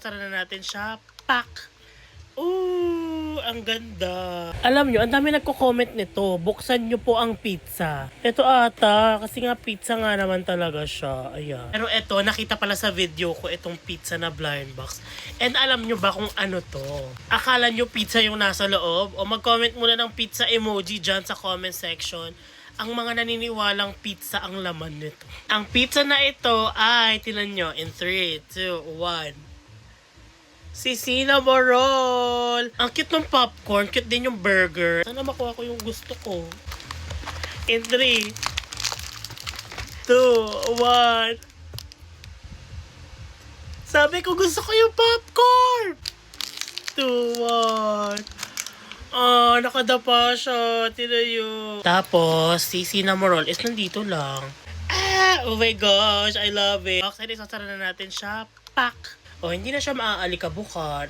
Tara na natin siya. Pak! Ooh, ang ganda. Alam nyo, ang dami nagko-comment nito. Buksan nyo po ang pizza. Ito ata, kasi nga pizza nga naman talaga siya. Ayan. Pero ito, nakita pala sa video ko itong pizza na blind box. And alam nyo ba kung ano to? Akala nyo pizza yung nasa loob? O mag-comment muna ng pizza emoji dyan sa comment section. Ang mga naniniwalang pizza ang laman nito. Ang pizza na ito ay, tinan nyo, in 3, 2, 1. Si Cinnamon Roll! Ang cute ng popcorn, cute din yung burger. Sana makuha ko yung gusto ko. In 3, 2, 1. Sabi ko gusto ko yung popcorn! 2, 1. Ah, nakadapa siya. Tinayo. Tapos, si Cinnamon Roll is nandito lang. Ah! Oh my gosh, I love it. Okay, sasara na natin siya. Pak! O, hindi na siya maaalikabukan.